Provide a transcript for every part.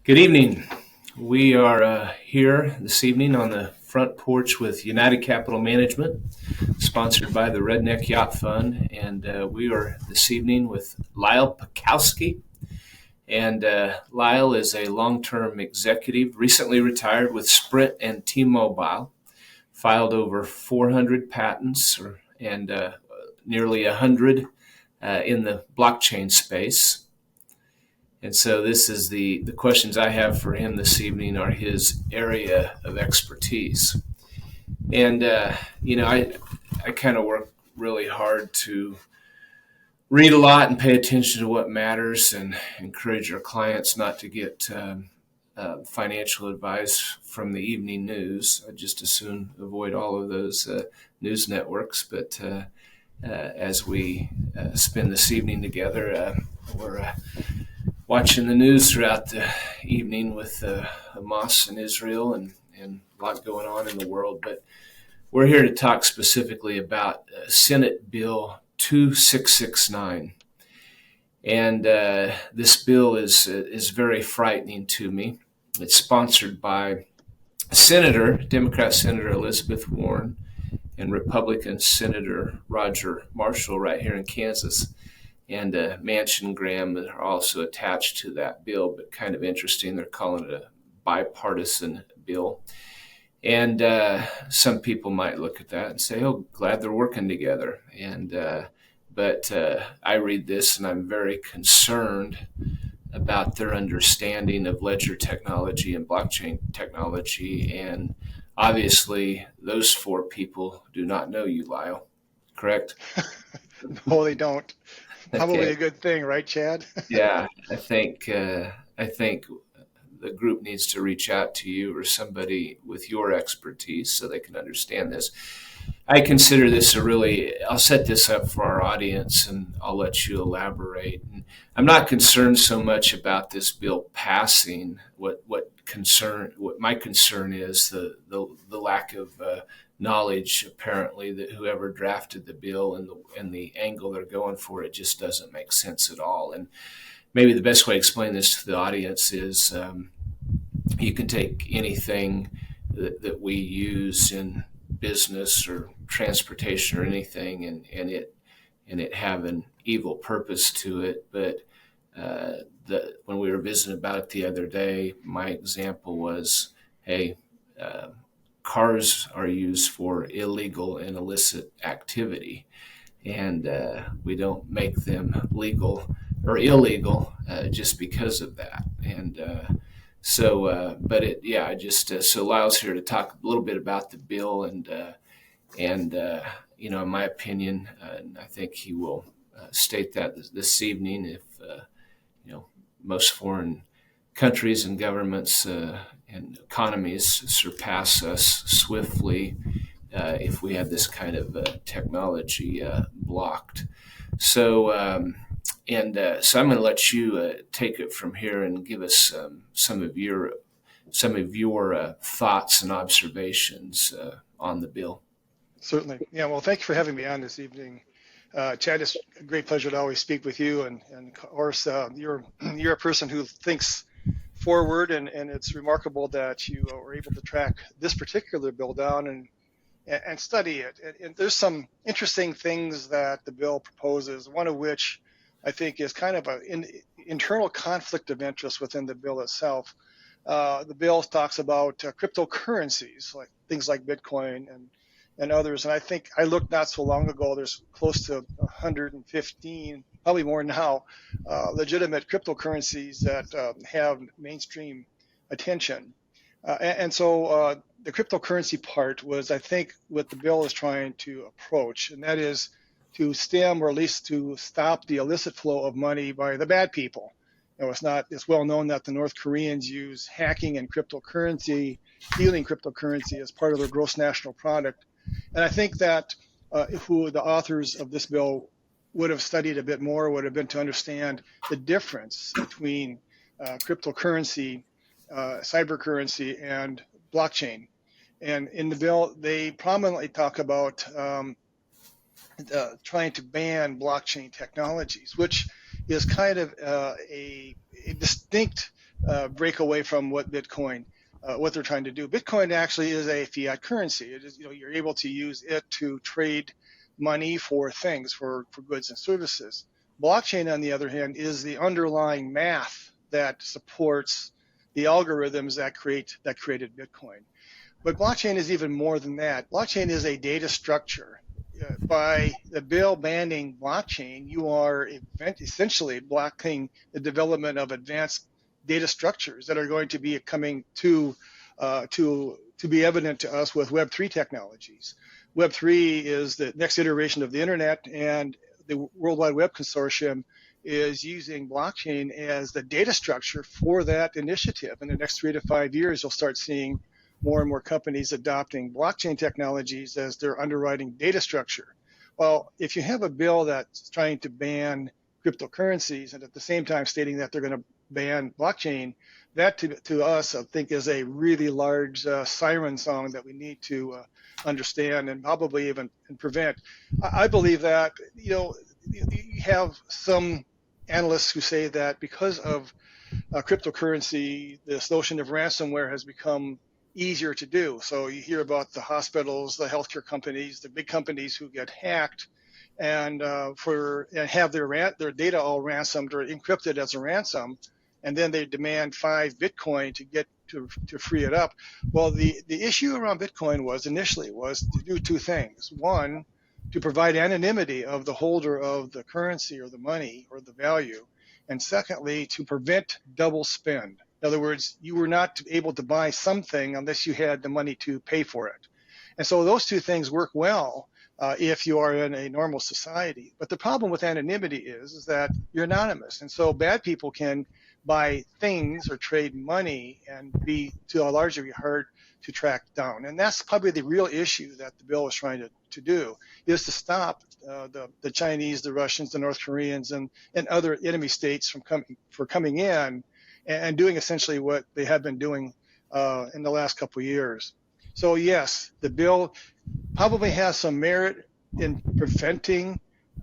Good evening. We are here this evening on the front porch with United Capital Management, sponsored by the Redneck Yacht Fund. And we are this evening with Lyle Paczkowski. And Lyle is a long-term executive, recently retired with Sprint and T-Mobile, filed over 400 patents and nearly 100 in the blockchain space. And so this is the questions I have for him this evening are his area of expertise. And, I kind of work really hard to read a lot and pay attention to what matters and encourage our clients not to get financial advice from the evening news. I just as soon avoid all of those news networks. But as we spend this evening together, we're watching the news throughout the evening with Hamas and Israel and a lot going on in the world. But we're here to talk specifically about Senate Bill 2669. And this bill is very frightening to me. It's sponsored by Democrat Senator Elizabeth Warren and Republican Senator Roger Marshall right here in Kansas. And Manchin and Graham are also attached to that bill, but kind of interesting. They're calling it a bipartisan bill. And some people might look at that and say, oh, glad they're working together. But I read this and I'm very concerned about their understanding of ledger technology and blockchain technology. And obviously, those four people do not know you, Lyle, correct? No, they don't. Probably Okay. a good thing, right, Chad? Yeah, I think the group needs to reach out to you or somebody with your expertise so they can understand this. I consider this I'll set this up for our audience and I'll let you elaborate. And I'm not concerned so much about this bill passing. What my concern is the lack of knowledge, apparently, that whoever drafted the bill and the angle they're going for, it just doesn't make sense at all. And maybe the best way to explain this to the audience is you can take anything that we use in business or transportation or anything and it have an evil purpose to it. But when we were visiting about it the other day, my example was, hey, cars are used for illegal and illicit activity, and we don't make them legal or illegal just because of that. And so Lyle's here to talk a little bit about the bill, and in my opinion, I think he will state that this evening. If most foreign countries and governments and economies surpass us swiftly if we have this kind of technology blocked. So I'm going to let you take it from here and give us some of your thoughts and observations on the bill. Certainly. Yeah, well, thank you for having me on this evening. Chad, it's a great pleasure to always speak with you. And of course, you're a person who thinks forward, and it's remarkable that you were able to track this particular bill down and study it. And there's some interesting things that the bill proposes, one of which I think is kind of an internal conflict of interest within the bill itself. The bill talks about cryptocurrencies, like things like Bitcoin and others. And I think I looked not so long ago, there's close to 115, probably more now, legitimate cryptocurrencies that have mainstream attention. So the cryptocurrency part was, I think, what the bill is trying to approach, and that is to stem or at least to stop the illicit flow of money by the bad people. It's well known that the North Koreans use hacking and cryptocurrency, stealing cryptocurrency as part of their gross national product. And I think that who the authors of this bill would have studied a bit more would have been to understand the difference between cryptocurrency, cybercurrency, and blockchain. And in the bill, they prominently talk about trying to ban blockchain technologies, which is kind of a distinct break away from what Bitcoin, what they're trying to do. Bitcoin actually is a fiat currency. It is, you're able to use it to trade money for things, for goods and services. Blockchain, on the other hand, is the underlying math that supports the algorithms that created Bitcoin. But blockchain is even more than that. Blockchain is a data structure. By the bill banning blockchain, you are essentially blocking the development of advanced data structures that are going to be coming to be evident to us with Web3 technologies. Web3 is the next iteration of the internet, and the World Wide Web Consortium is using blockchain as the data structure for that initiative. In the next 3 to 5 years, you'll start seeing more and more companies adopting blockchain technologies as their underwriting data structure. Well, if you have a bill that's trying to ban cryptocurrencies and at the same time stating that they're going to ban blockchain, that to us, I think, is a really large siren song that we need to understand and probably even prevent. I believe that, you have some analysts who say that because of cryptocurrency, this notion of ransomware has become easier to do. So you hear about the hospitals, the healthcare companies, the big companies who get hacked and have their data all ransomed or encrypted as a ransom, and then they demand 5 Bitcoin to get to free it up. Well, the issue around Bitcoin was to do 2 things. One, to provide anonymity of the holder of the currency or the money or the value, and secondly, to prevent double spend. In other words, you were not able to buy something unless you had the money to pay for it. And so those 2 things work well if you are in a normal society. But the problem with anonymity is that you're anonymous. And so bad people can buy things or trade money and be, to a large degree, hard to track down. And that's probably the real issue that the bill is trying to do, is to stop the Chinese, the Russians, the North Koreans, and other enemy states from coming in and doing essentially what they have been doing in the last couple of years. So yes, the bill probably has some merit in preventing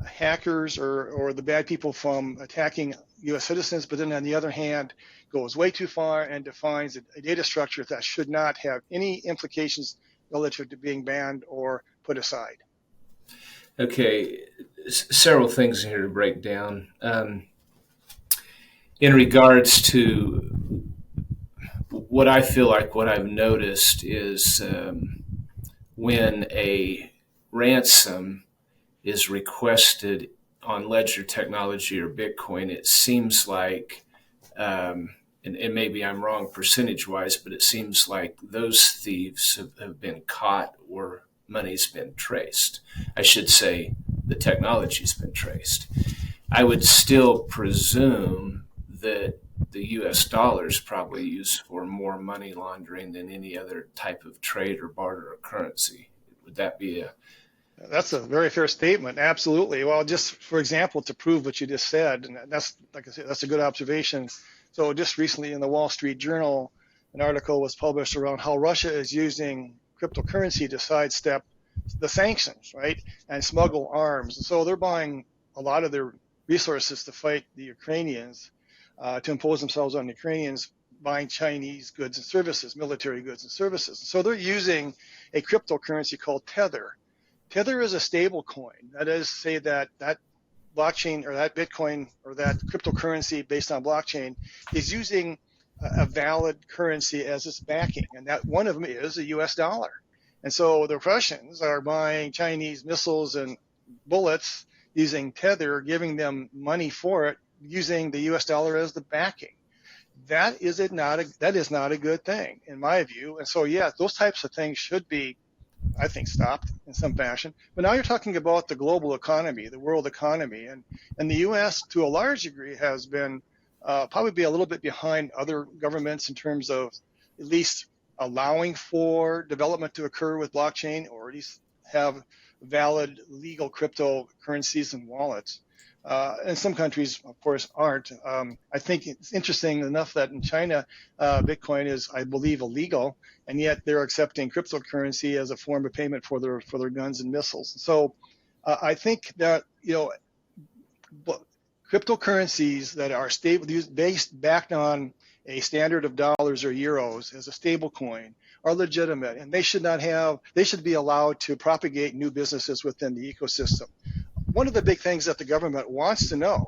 hackers or the bad people from attacking U.S. citizens, but then on the other hand, goes way too far and defines a data structure that should not have any implications relative to being banned or put aside. Okay, several things here to break down. In regards to what I feel like what I've noticed is when a ransom is requested on ledger technology or Bitcoin, it seems like, and maybe I'm wrong percentage-wise, but it seems like those thieves have been caught or money's been traced. I should say the technology's been traced. I would still presume that the U.S. dollar is probably used for more money laundering than any other type of trade or barter or currency. Would that be a... That's a very fair statement. Absolutely. Well, just for example, to prove what you just said, and that's, like I said, that's a good observation. So just recently in the Wall Street Journal, an article was published around how Russia is using cryptocurrency to sidestep the sanctions, right, and smuggle arms. And so they're buying a lot of their resources to fight the Ukrainians, to impose themselves on the Ukrainians, buying Chinese goods and services, military goods and services. So they're using a cryptocurrency called Tether. Tether is a stable coin. That is, say that blockchain or that Bitcoin or that cryptocurrency based on blockchain is using a valid currency as its backing, and that one of them is a U.S. dollar. And so the Russians are buying Chinese missiles and bullets using Tether, giving them money for it, using the U.S. dollar as the backing. That is not a good thing, in my view. And so, yeah, those types of things should be, I think, stopped in some fashion. But now you're talking about the global economy, the world economy, and the U.S. to a large degree has been probably be a little bit behind other governments in terms of at least allowing for development to occur with blockchain, or at least have valid legal cryptocurrencies and wallets. And some countries, of course, aren't. I think it's interesting enough that in China, Bitcoin is, I believe, illegal, and yet they're accepting cryptocurrency as a form of payment for their guns and missiles. So I think that, cryptocurrencies that are stable, backed on a standard of dollars or euros as a stable coin are legitimate, and they should be allowed to propagate new businesses within the ecosystem. One of the big things that the government wants to know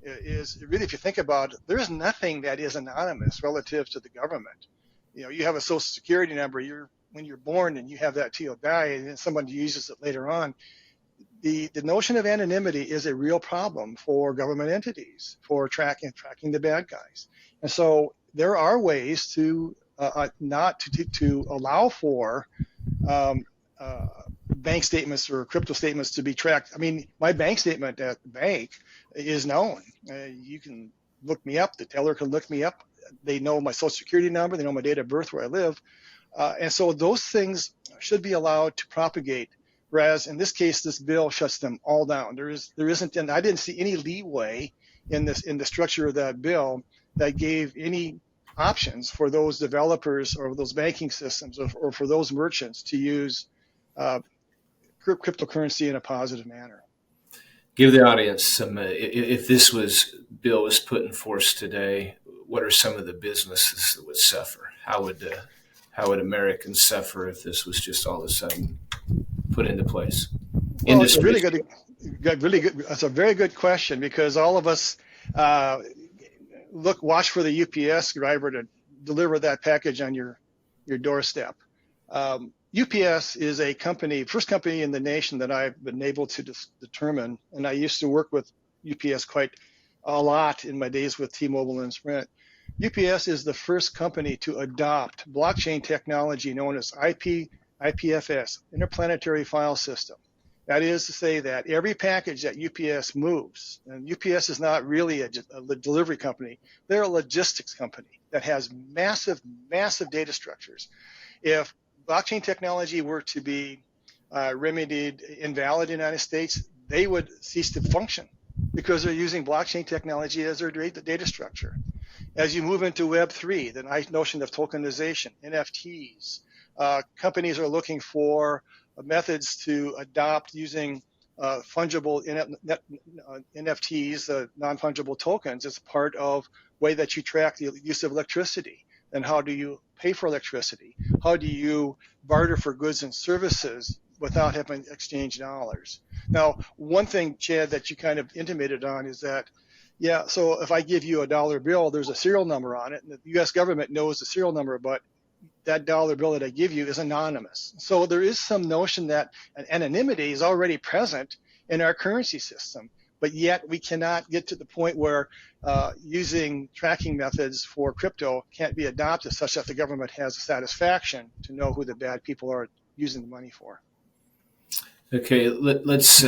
is really, if you think about it, there is nothing that is anonymous relative to the government. You have a social security number, when you're born, and you have that till you die, and then somebody uses it later on. The notion of anonymity is a real problem for government entities for tracking the bad guys. And so there are ways to not to allow for bank statements or crypto statements to be tracked. I mean, my bank statement at the bank is known. You can look me up. The teller can look me up. They know my social security number. They know my date of birth, where I live. And so those things should be allowed to propagate. Whereas in this case, this bill shuts them all down. There isn't, and I didn't see any leeway in the structure of that bill that gave any options for those developers or those banking systems or for those merchants to use cryptocurrency in a positive manner. Give the audience some. If this bill was put in force today, what are some of the businesses that would suffer? How would Americans suffer if this was just all of a sudden put into place? Well, it's a really good. That's a very good question, because all of us watch for the UPS driver to deliver that package on your doorstep. UPS is a company, first company in the nation that I've been able to determine, and I used to work with UPS quite a lot in my days with T-Mobile and Sprint. UPS is the first company to adopt blockchain technology known as IPFS, Interplanetary File System. That is to say that every package that UPS moves, and UPS is not really a delivery company, they're a logistics company that has massive, massive data structures. If blockchain technology were to be remedied invalid in the United States, they would cease to function because they're using blockchain technology as their data structure. As you move into Web3, the notion of tokenization, NFTs, companies are looking for methods to adopt using fungible NFTs, non-fungible tokens, as part of way that you track the use of electricity. And how do you pay for electricity? How do you barter for goods and services without having to exchange dollars? Now, one thing, Chad, that you kind of intimated on is that, yeah, so if I give you a dollar bill, there's a serial number on it, and the U.S. government knows the serial number, but that dollar bill that I give you is anonymous. So there is some notion that anonymity is already present in our currency system, but yet we cannot get to the point where using tracking methods for crypto can't be adopted such that the government has a satisfaction to know who the bad people are using the money for. Okay, let's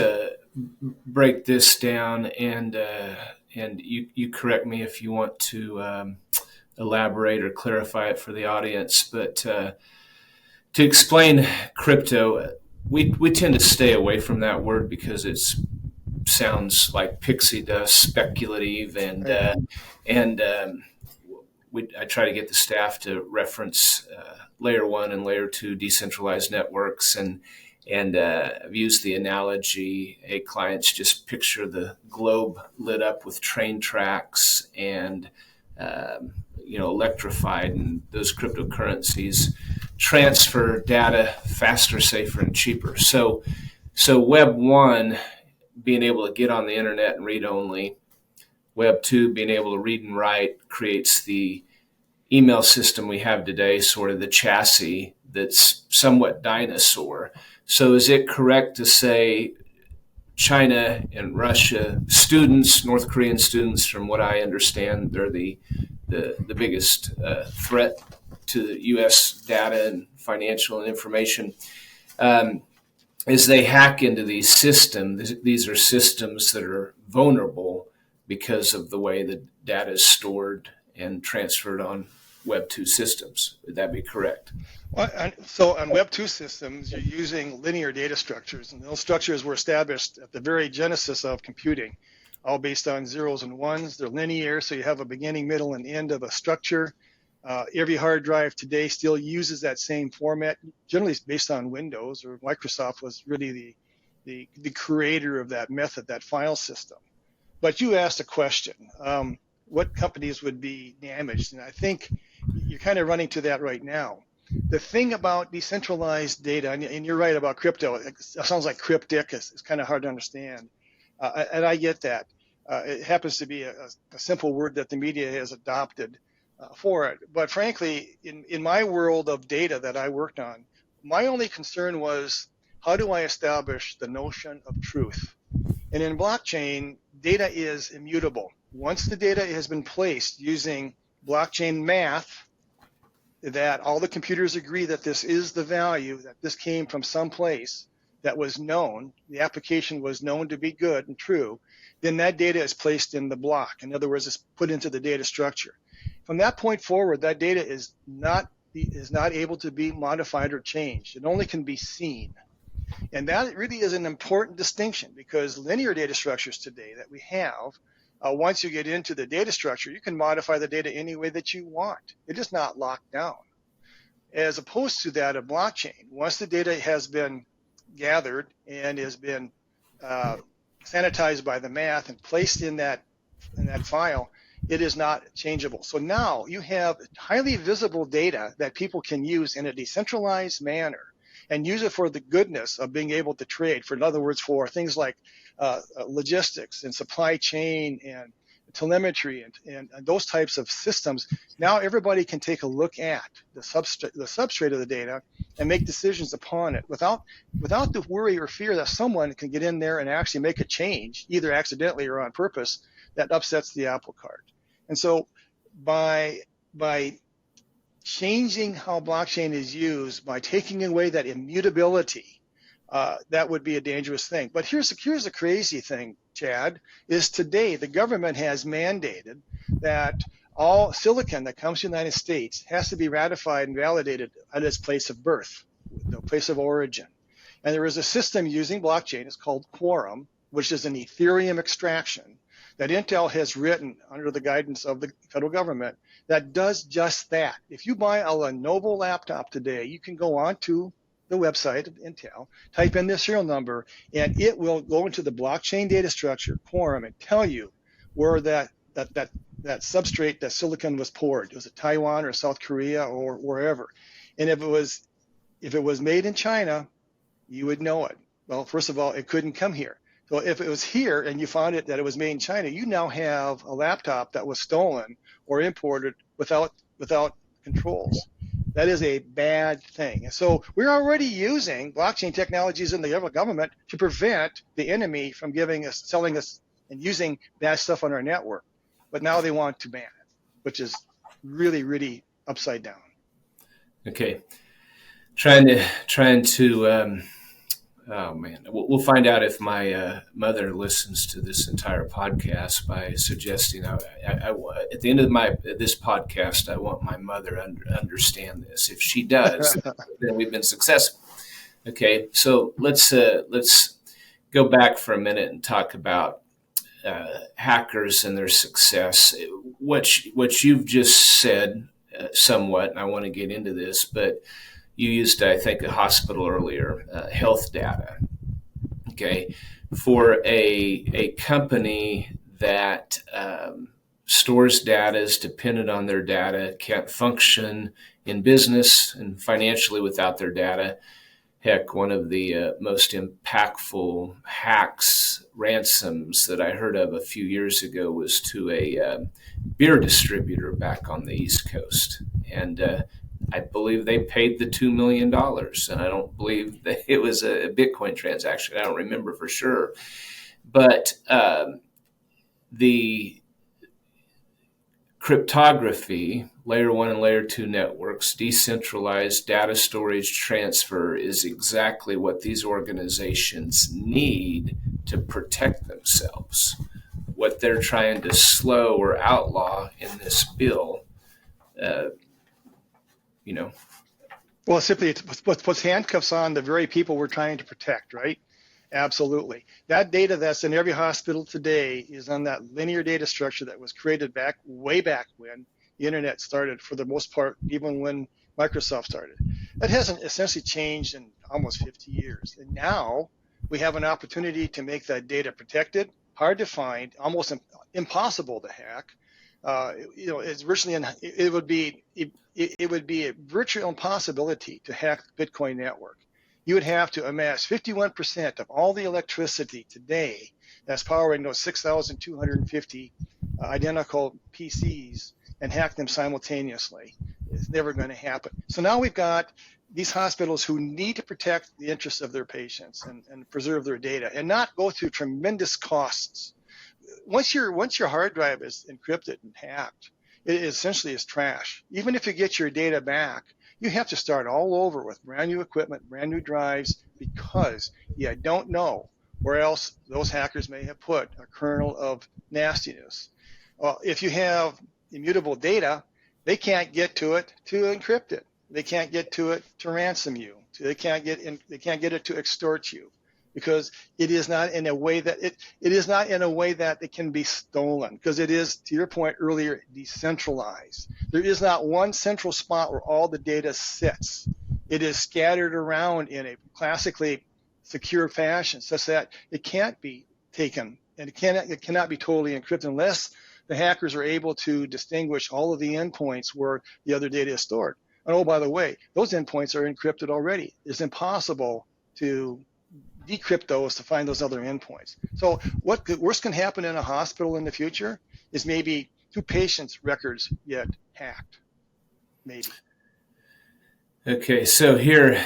break this down, and you correct me if you want to elaborate or clarify it for the audience. But to explain crypto, we tend to stay away from that word because it sounds like pixie dust, speculative, and I try to get the staff to reference layer 1 and layer 2 decentralized networks, and I've used the analogy, hey, clients, just picture the globe lit up with train tracks and electrified, and those cryptocurrencies transfer data faster, safer, and cheaper. So Web 1, being able to get on the internet and read only. Web 2, being able to read and write, creates the email system we have today, sort of the chassis that's somewhat dinosaur. So is it correct to say China and Russia students, North Korean students, from what I understand, they're the biggest threat to the U.S. data and financial and information, as they hack into these systems? These are systems that are vulnerable because of the way the data is stored and transferred on Web 2 systems. Would that be correct? Well, so on Web 2 systems, you're using linear data structures, and those structures were established at the very genesis of computing, all based on zeros and ones. They're linear, so you have a beginning, middle, and end of a structure. Every hard drive today still uses that same format, generally based on Windows, or Microsoft was really the creator of that method, that file system. But you asked a question. what companies would be damaged. And I think you're kind of running to that right now. The thing about decentralized data, and you're right about crypto, it sounds like cryptic, it's kind of hard to understand. And I get that. It happens to be a simple word that the media has adopted for it. But frankly, in my world of data that I worked on, my only concern was, how do I establish the notion of truth? And in blockchain, data is immutable. Once the data has been placed using blockchain math, that all the computers agree that this is the value, that this came from some place that was known, the application was known to be good and true, then that data is placed in the block. In other words, it's put into the data structure. From that point forward, that data is not able to be modified or changed. It only can be seen. And that really is an important distinction, because linear data structures today that we have, once you get into the data structure, you can modify the data any way that you want. It is not locked down. As opposed to that of blockchain, once the data has been gathered and has been sanitized by the math and placed in that file, it is not changeable. So now you have highly visible data that people can use in a decentralized manner and use it for the goodness of being able to trade. For, in other words, for things like logistics and supply chain and telemetry and those types of systems. Now everybody can take a look at the substrate of the data and make decisions upon it without the worry or fear that someone can get in there and actually make a change, either accidentally or on purpose, that upsets the apple cart. And so by changing how blockchain is used, by taking away that immutability, that would be a dangerous thing. But here's the crazy thing, Chad, is today the government has mandated that all silicon that comes to the United States has to be ratified and validated at its place of birth, the place of origin. And there is a system using blockchain, it's called Quorum, which is an Ethereum extraction that Intel has written under the guidance of the federal government that does just that. If you buy a Lenovo laptop today, you can go onto the website of Intel, type in the serial number, and it will go into the blockchain data structure, Quorum, and tell you where that substrate, that silicon was poured. It was Taiwan or South Korea or wherever. And if it was made in China, you would know it. Well, first of all, it couldn't come here. So if it was here and you found it that it was made in China, you now have a laptop that was stolen or imported without controls. That is a bad thing. And so we're already using blockchain technologies in the government to prevent the enemy from selling us, and using bad stuff on our network. But now they want to ban it, which is really, really upside down. Okay. Trying to oh man, we'll find out if my mother listens to this entire podcast by suggesting I at the end of this podcast, I want my mother to understand this. If she does, then we've been successful. Okay, so let's go back for a minute and talk about hackers and their success. What you've just said somewhat, and I want to get into this, but you used, I think, a hospital earlier, health data. Okay, for a company that stores data, is dependent on their data, can't function in business and financially without their data. Heck, one of the most impactful hacks, ransoms that I heard of a few years ago was to a beer distributor back on the East Coast. And I believe they paid the $2 million, and I don't believe that it was a Bitcoin transaction. I don't remember for sure. But the cryptography, layer 1 and layer 2 networks, decentralized data storage transfer is exactly what these organizations need to protect themselves. What they're trying to slow or outlaw in this bill, Well, simply it puts handcuffs on the very people we're trying to protect, right? Absolutely. That data that's in every hospital today is on that linear data structure that was created way back when the internet started, for the most part, even when Microsoft started. That hasn't essentially changed in almost 50 years. And now we have an opportunity to make that data protected, hard to find, almost impossible to hack, it's virtually it would be a virtual impossibility to hack the Bitcoin network. You would have to amass 51% of all the electricity today that's powering those 6,250 identical PCs and hack them simultaneously. It's never going to happen. So now we've got these hospitals who need to protect the interests of their patients and preserve their data and not go through tremendous costs. Once your hard drive is encrypted and hacked, it essentially is trash. Even if you get your data back, you have to start all over with brand new equipment, brand new drives, because you don't know where else those hackers may have put a kernel of nastiness. Well, if you have immutable data, they can't get to it to encrypt it. They can't get to it to ransom you. They can't get it to extort you, because it is not in a way that it can be stolen, because it is, to your point earlier, decentralized. There is not one central spot where all the data sits. It is scattered around in a classically secure fashion, such that it can't be taken, and it cannot be totally encrypted unless the hackers are able to distinguish all of the endpoints where the other data is stored. And oh, by the way, those endpoints are encrypted already. It's impossible to decrypt those to find those other endpoints. So what worst can happen in a hospital in the future is maybe 2 patients' records get hacked, maybe. Okay, so here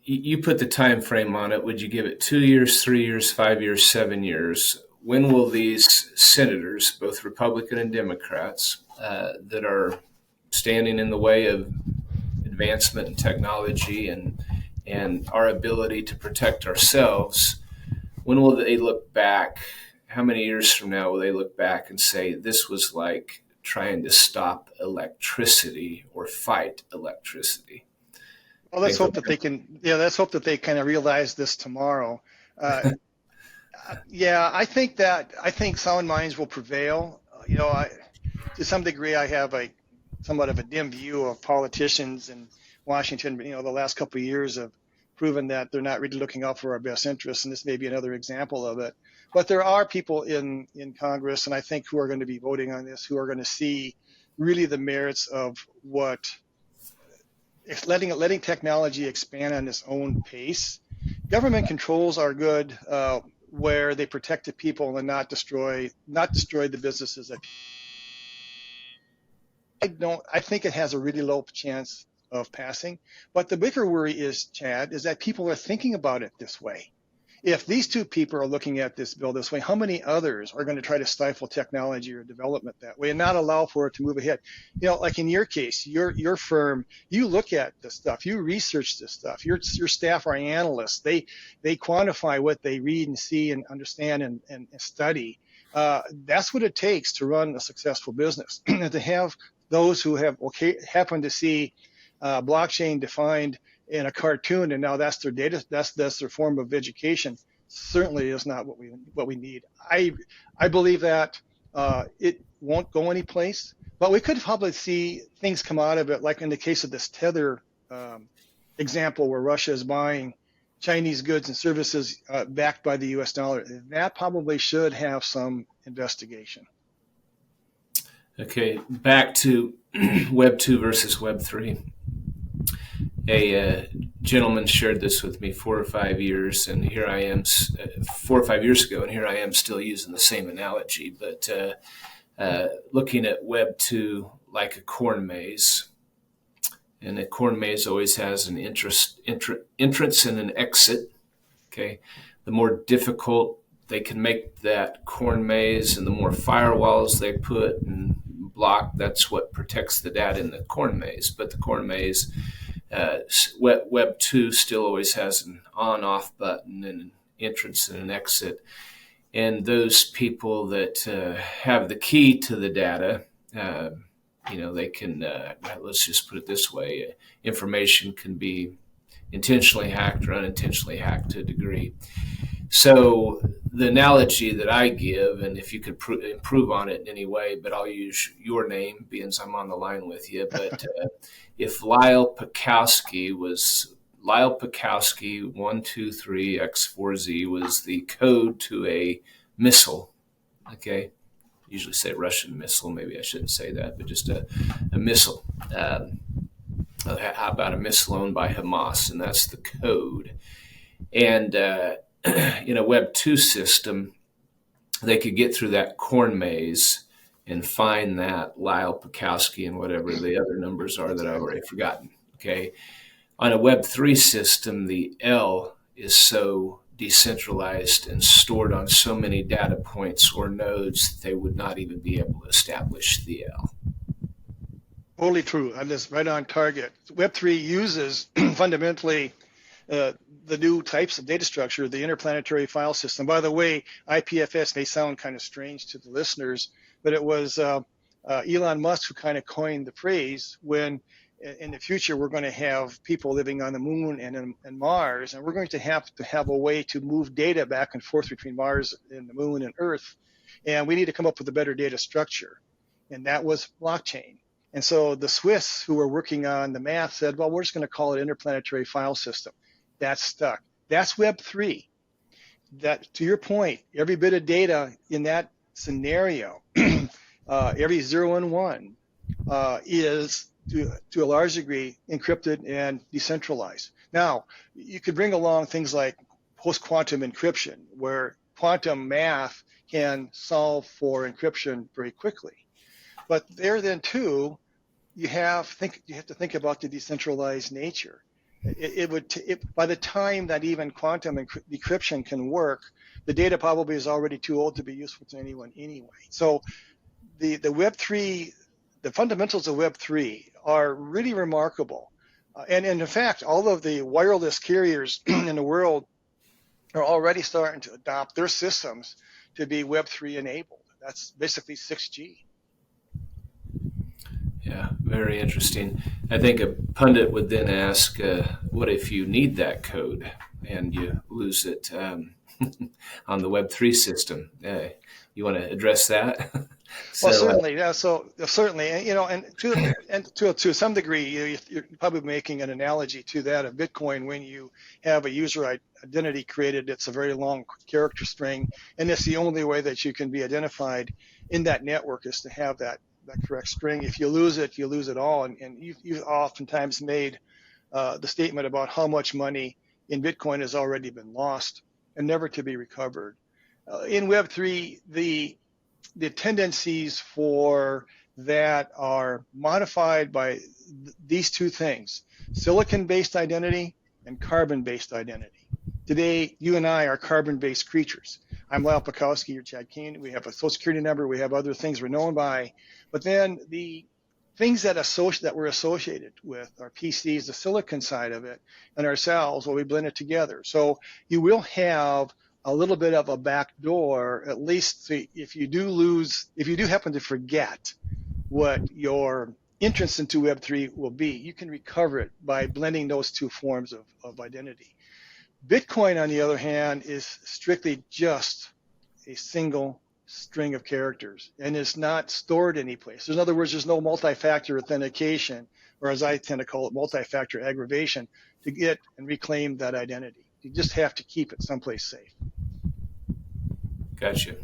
you put the time frame on it. Would you give it 2 years, 3 years, 5 years, 7 years? When will these senators, both Republican and Democrats, that are standing in the way of advancement in technology and our ability to protect ourselves, when will they look back? How many years from now will they look back and say, this was like trying to stop electricity or fight electricity? Well, let's hope that they can. Yeah, let's hope that they kind of realize this tomorrow. Yeah, I think sound minds will prevail. To some degree, I have a somewhat of a dim view of politicians in Washington. The last couple of years have proven that they're not really looking out for our best interests, and this may be another example of it. But there are people in Congress, and I think who are going to be voting on this, who are going to see really the merits of what letting technology expand on its own pace. Government controls are good where they protect the people and not destroy the businesses. I think it has a really low chance of passing. But the bigger worry is, Chad, is that people are thinking about it this way. If these 2 people are looking at this bill this way, how many others are going to try to stifle technology or development that way and not allow for it to move ahead? Like in your case, your firm, you look at this stuff, you research this stuff. Your staff are analysts. They quantify what they read and see and understand and study. That's what it takes to run a successful business. And to have those who happen to see blockchain defined in a cartoon, and now that's their data, that's their form of education, certainly is not what we need. I believe that it won't go anyplace, but we could probably see things come out of it, like in the case of this Tether example, where Russia is buying Chinese goods and services backed by the U.S. dollar. That probably should have some investigation. Okay, back to Web 2 versus Web 3. A gentleman shared this with me 4 or 5 years, and here I am 4 or 5 years ago, and here I am still using the same analogy, but looking at Web 2 like a corn maze. And a corn maze always has an entrance and an exit. Okay, the more difficult they can make that corn maze, and the more firewalls they put and block, that's what protects the data in the corn maze. But the corn maze, Web 2 still always has an on-off button and an entrance and an exit. And those people that have the key to the data, they can, let's just put it this way, information can be intentionally hacked or unintentionally hacked to a degree. So the analogy that I give, and if you could improve on it in any way, but I'll use your name, being I'm on the line with you, but if Lyle Paczkowski 123X4Z was the code to a missile, okay, usually say Russian missile. Maybe I shouldn't say that, but just a missile. How about a missile owned by Hamas? And that's the code. And in a Web 2 system, they could get through that corn maze and find that Lyle, Paczkowski, and whatever the other numbers are that I've already forgotten. Okay. On a Web 3 system, the L is so decentralized and stored on so many data points or nodes that they would not even be able to establish the L. Totally true. I'm just right on target. Web3 uses fundamentally the new types of data structure, the interplanetary file system. By the way, IPFS may sound kind of strange to the listeners, but it was Elon Musk who kind of coined the phrase when in the future we're going to have people living on the moon and Mars, and we're going to have a way to move data back and forth between Mars and the moon and Earth, and we need to come up with a better data structure, and that was blockchain. And so the Swiss who were working on the math said, well, we're just going to call it interplanetary file system. That's stuck. That's Web 3. That, to your point, every bit of data in that scenario, every 0 and 1 is to a large degree encrypted and decentralized. Now, you could bring along things like post-quantum encryption, where quantum math can solve for encryption very quickly. But there then too, you have to think about the decentralized nature. By the time that even quantum decryption can work, the data probably is already too old to be useful to anyone anyway. So the Web3, the fundamentals of Web3 are really remarkable. And in fact, all of the wireless carriers in the world are already starting to adopt their systems to be Web3 enabled. That's basically 6G. Yeah, very interesting. I think a pundit would then ask, what if you need that code and you lose it on the Web3 system? You want to address that? Well, certainly, yeah. So certainly, and to some degree, you're probably making an analogy to that of Bitcoin. When you have a user identity created, it's a very long character string, and it's the only way that you can be identified in that network is to have that correct string. If you lose it, you lose it all. And you've oftentimes made the statement about how much money in Bitcoin has already been lost and never to be recovered. In Web3, the tendencies for that are modified by these two things: silicon-based identity and carbon-based identity. Today, you and I are carbon-based creatures. I'm Lyle Paczkowski, you're Chad Koehn. We have a social security number, we have other things we're known by, but then the things that we're associated with our PCs, the silicon side of it, and ourselves, well, we blend it together. So you will have a little bit of a back door, at least if you do happen to forget what your entrance into Web3 will be, you can recover it by blending those two forms of identity. Bitcoin, on the other hand, is strictly just a single string of characters and is not stored anyplace. In other words, there's no multi-factor authentication, or as I tend to call it, multi-factor aggravation, to get and reclaim that identity. You just have to keep it someplace safe. Gotcha.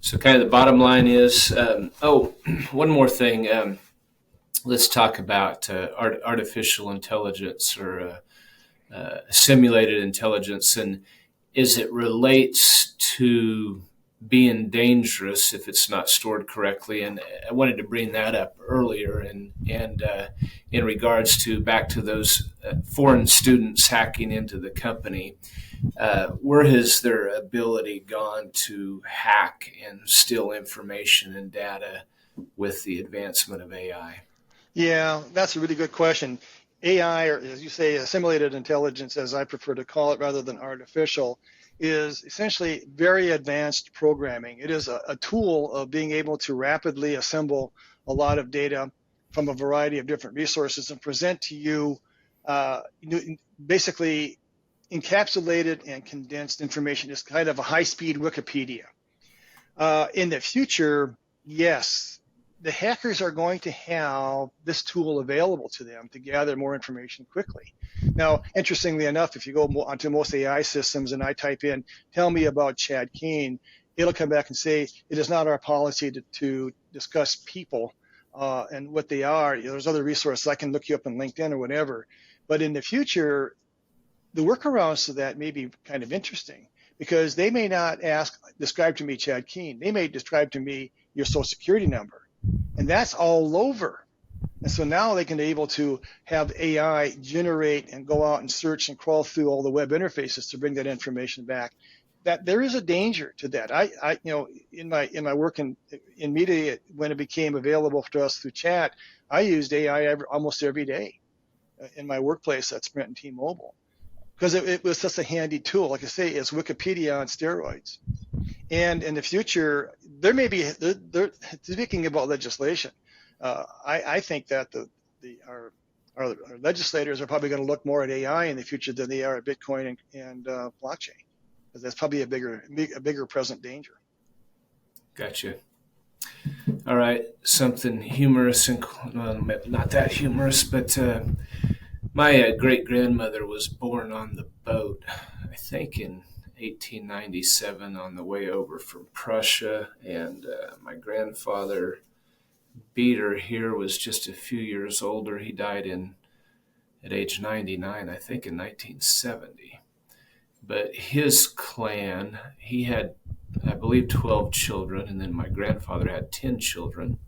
So kind of the bottom line is, one more thing. Let's talk about artificial intelligence or simulated intelligence, and as it relates to being dangerous if it's not stored correctly. And I wanted to bring that up earlier, and in regards to back to those foreign students hacking into the company, where has their ability gone to hack and steal information and data with the advancement of AI? Yeah, that's a really good question. AI, or as you say, simulated intelligence, as I prefer to call it rather than artificial, is essentially very advanced programming. It is a tool of being able to rapidly assemble a lot of data from a variety of different resources and present to you basically encapsulated and condensed information. It's kind of a high-speed Wikipedia. In the future, yes, the hackers are going to have this tool available to them to gather more information quickly. Now, interestingly enough, if you go onto most AI systems and I type in, tell me about Chad Koehn, it'll come back and say, it is not our policy to discuss people and what they are. There's other resources. I can look you up on LinkedIn or whatever. But in the future, the workarounds to that may be kind of interesting, because they may not describe to me Chad Koehn. They may describe to me your social security number. And that's all over. And so now they can be able to have AI generate and go out and search and crawl through all the web interfaces to bring that information back. That there is a danger to that. I in my work in media, when it became available to us through chat, I used AI almost every day in my workplace at Sprint and T-Mobile, because it was such a handy tool. Like I say, it's Wikipedia on steroids. And in the future, there may be, they're speaking about legislation. I think that our legislators are probably going to look more at AI in the future than they are at Bitcoin and blockchain, because that's probably a bigger present danger. Gotcha. All right, something humorous and not that humorous, but my great-grandmother was born on the boat, I think in 1897, on the way over from Prussia, and my grandfather Beater here was just a few years older. He died at age 99, I think in 1970. But his clan, he had, I believe, 12 children, and then my grandfather had 10 children.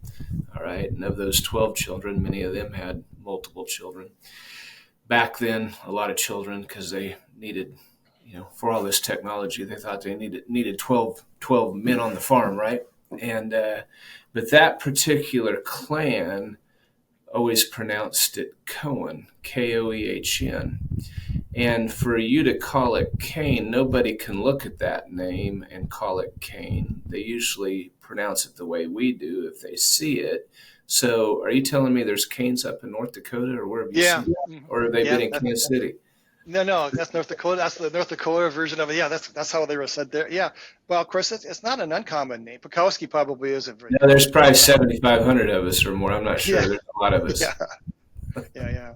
All right, and of those 12 children, many of them had multiple children. Back then, a lot of children, because they needed, for all this technology, they thought they needed 12 men on the farm, right? And but that particular clan always pronounced it Koehn, Koehn. And for you to call it Koehn, nobody can look at that name and call it Koehn. They usually pronounce it the way we do if they see it. So are you telling me there's Koehns up in North Dakota, or where have you seen that? Or have they been in Kansas City? No, that's North Dakota. That's the North Dakota version of it. Yeah, that's how they were said there. Yeah. Well, of course, it's not an uncommon name. Paczkowski probably isn't very. No, there's probably 7,500 of us or more. I'm not sure. Yeah. There's a lot of us. Yeah.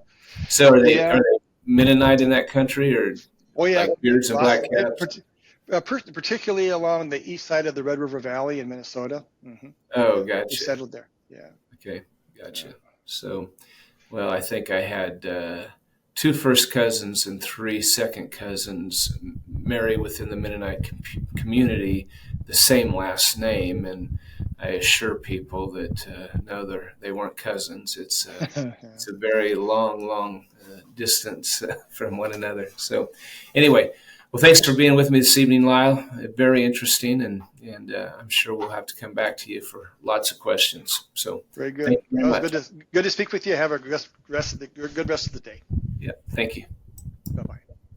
So are they Mennonite in that country, or like beards and black caps? Particularly along the east side of the Red River Valley in Minnesota. Mm-hmm. Oh, gotcha. They settled there. Yeah. Okay, gotcha. So, well, I think I had 2 first cousins and 3 second cousins marry within the Mennonite community the same last name, and I assure people that no, they weren't cousins. It's a very long distance from one another. So, anyway, well, thanks for being with me this evening, Lyle. Very interesting, and I'm sure we'll have to come back to you for lots of questions. So, very good. Good to speak with you. Have a good rest of the day. Yeah, thank you.